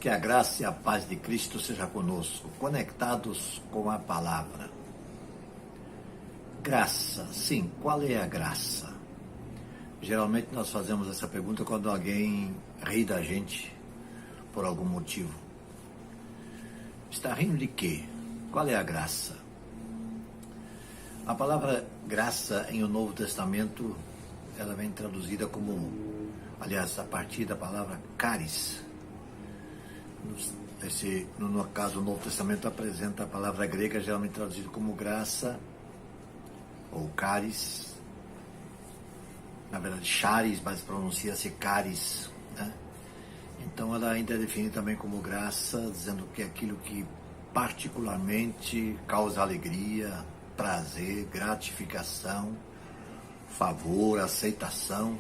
Que a graça e a paz de Cristo seja conosco, conectados com a palavra. Graça, sim, qual é a graça? Geralmente nós fazemos essa pergunta quando alguém ri da gente por algum motivo. Está rindo de quê? Qual é a graça? A palavra graça em o Novo Testamento, ela vem traduzida como, aliás, a partir da palavra charis. No caso, o Novo Testamento apresenta a palavra grega, geralmente traduzida como graça, ou charis. Na verdade, charis, mas pronuncia-se charis, né? Então, ela ainda é definida também como graça, dizendo que é aquilo que particularmente causa alegria, prazer, gratificação, favor, aceitação,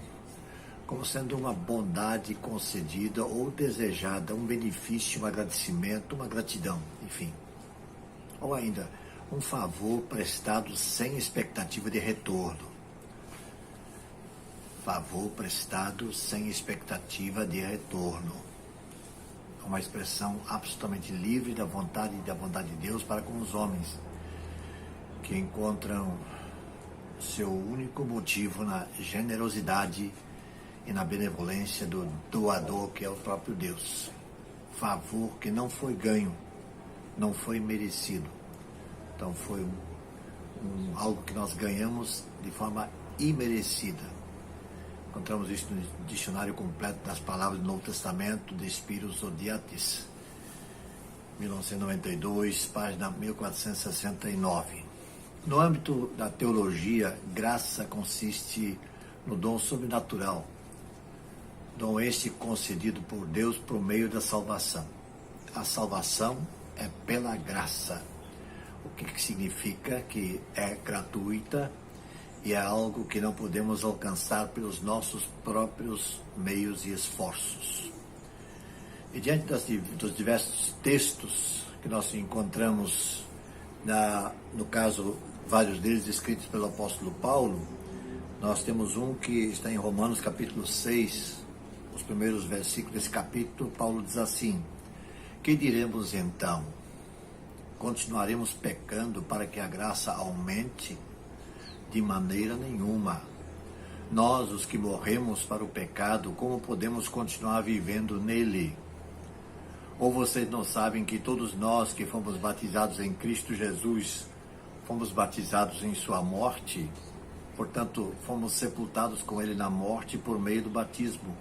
como sendo uma bondade concedida ou desejada, um benefício, um agradecimento, uma gratidão, enfim. Ou ainda, um favor prestado sem expectativa de retorno. Favor prestado sem expectativa de retorno. É uma expressão absolutamente livre da vontade de Deus para com os homens, que encontram seu único motivo na generosidade e na benevolência do doador, que é o próprio Deus. Favor que não foi ganho, não foi merecido. Então foi algo que nós ganhamos de forma imerecida. Encontramos isso no dicionário completo das palavras do Novo Testamento, de Spiros Odiatis, 1992, página 1469. No âmbito da teologia, graça consiste no dom sobrenatural, dom este concedido por Deus por meio da salvação. A salvação é pela graça, o que significa que é gratuita e é algo que não podemos alcançar pelos nossos próprios meios e esforços. E diante dos diversos textos que nós encontramos, no caso, vários deles escritos pelo apóstolo Paulo, nós temos um que está em Romanos capítulo 6, os primeiros versículos desse capítulo. Paulo diz assim: que diremos então? Continuaremos pecando para que a graça aumente? De maneira nenhuma. Nós, os que morremos para o pecado, como podemos continuar vivendo nele? Ou vocês não sabem que todos nós que fomos batizados em Cristo Jesus, fomos batizados em sua morte? Portanto, fomos sepultados com ele na morte por meio do batismo,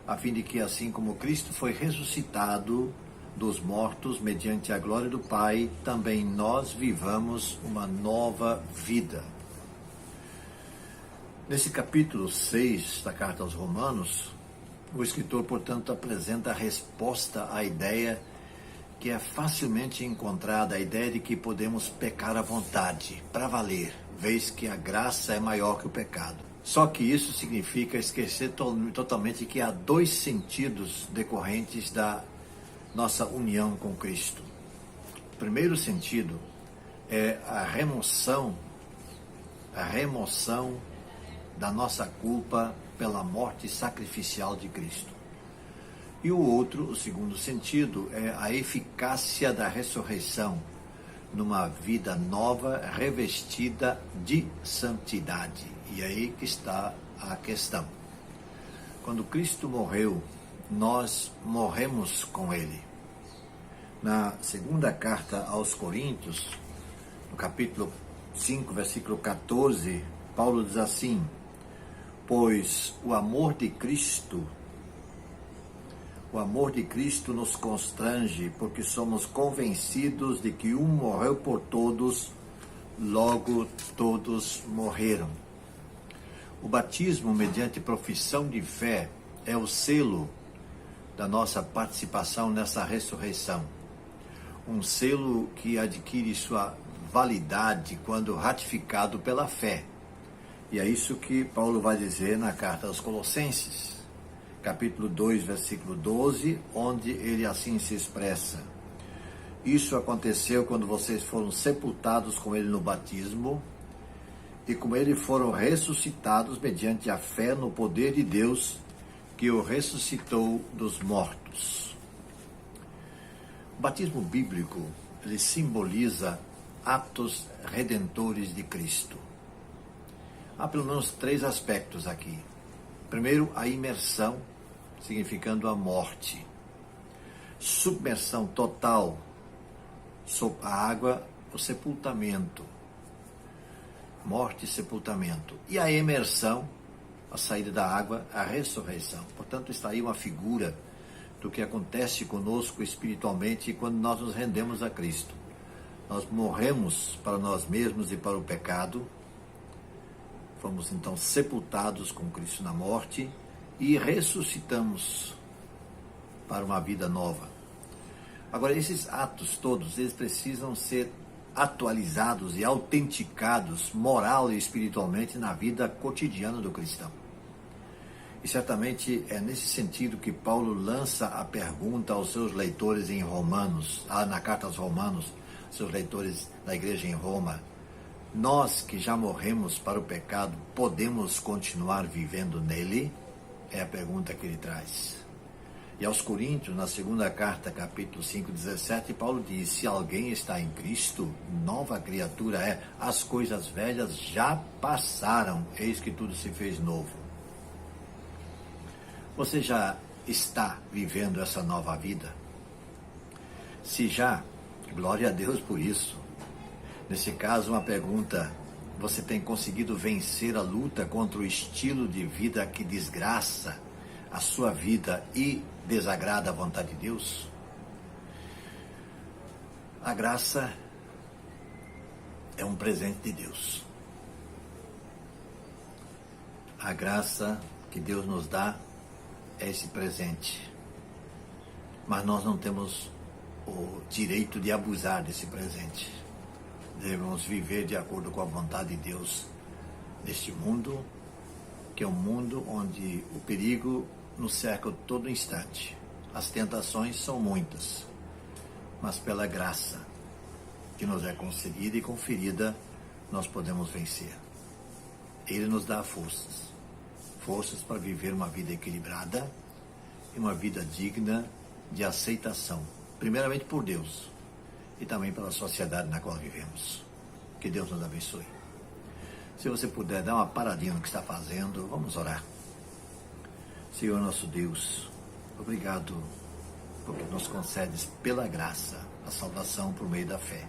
a fim de que, assim como Cristo foi ressuscitado dos mortos mediante a glória do Pai, também nós vivamos uma nova vida. Nesse capítulo 6 da carta aos Romanos, o escritor, portanto, apresenta a resposta à ideia que é facilmente encontrada, a ideia de que podemos pecar à vontade, para valer, vez que a graça é maior que o pecado. Só que isso significa esquecer totalmente que há dois sentidos decorrentes da nossa união com Cristo. O primeiro sentido é a remoção da nossa culpa pela morte sacrificial de Cristo. E o outro, o segundo sentido, é a eficácia da ressurreição numa vida nova, revestida de santidade. E aí que está a questão. Quando Cristo morreu, nós morremos com ele. Na segunda carta aos Coríntios, no capítulo 5, versículo 14, Paulo diz assim: pois o amor de Cristo nos constrange, porque somos convencidos de que um morreu por todos, logo todos morreram. O batismo mediante profissão de fé é o selo da nossa participação nessa ressurreição. Um selo que adquire sua validade quando ratificado pela fé. E é isso que Paulo vai dizer na carta aos Colossenses, capítulo 2, versículo 12, onde ele assim se expressa: isso aconteceu quando vocês foram sepultados com ele no batismo, e com ele foram ressuscitados mediante a fé no poder de Deus, que o ressuscitou dos mortos. O batismo bíblico, ele simboliza atos redentores de Cristo. Há pelo menos 3 aspectos aqui. Primeiro, a imersão, significando a morte. Submersão total sob a água, o sepultamento. Morte e sepultamento. E a imersão, a saída da água, a ressurreição. Portanto, está aí uma figura do que acontece conosco espiritualmente quando nós nos rendemos a Cristo. Nós morremos para nós mesmos e para o pecado, fomos então sepultados com Cristo na morte e ressuscitamos para uma vida nova. Agora, esses atos todos, eles precisam ser atualizados e autenticados moral e espiritualmente na vida cotidiana do cristão. E certamente é nesse sentido que Paulo lança a pergunta aos seus leitores em Romanos, na carta aos Romanos, seus leitores da igreja em Roma: nós que já morremos para o pecado, podemos continuar vivendo nele? É a pergunta que ele traz. E aos Coríntios, na segunda carta, capítulo 5, 17, Paulo diz: se alguém está em Cristo, nova criatura é, as coisas velhas já passaram, eis que tudo se fez novo. Você já está vivendo essa nova vida? Se já, glória a Deus por isso. Nesse caso, uma pergunta: você tem conseguido vencer a luta contra o estilo de vida que desgraça a sua vida e desagrada a vontade de Deus? A graça é um presente de Deus. A graça que Deus nos dá é esse presente. Mas nós não temos o direito de abusar desse presente. Devemos viver de acordo com a vontade de Deus neste mundo, que é um mundo onde o perigo nos cerca a todo instante. As tentações são muitas, mas pela graça que nos é concedida e conferida, nós podemos vencer. Ele nos dá forças para viver uma vida equilibrada e uma vida digna de aceitação, primeiramente por Deus e também pela sociedade na qual vivemos. Que Deus nos abençoe. Se você puder dar uma paradinha no que está fazendo, vamos orar. Senhor nosso Deus, obrigado porque nos concedes pela graça a salvação por meio da fé.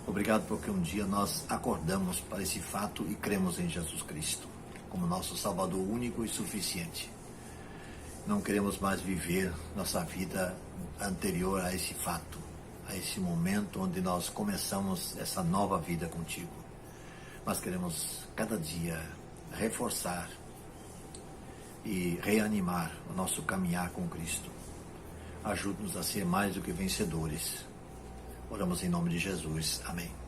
Obrigado porque um dia nós acordamos para esse fato e cremos em Jesus Cristo como nosso Salvador único e suficiente. Não queremos mais viver nossa vida anterior a esse fato, a esse momento onde nós começamos essa nova vida contigo. Mas queremos cada dia reforçar e reanimar o nosso caminhar com Cristo. Ajude-nos a ser mais do que vencedores. Oramos em nome de Jesus. Amém.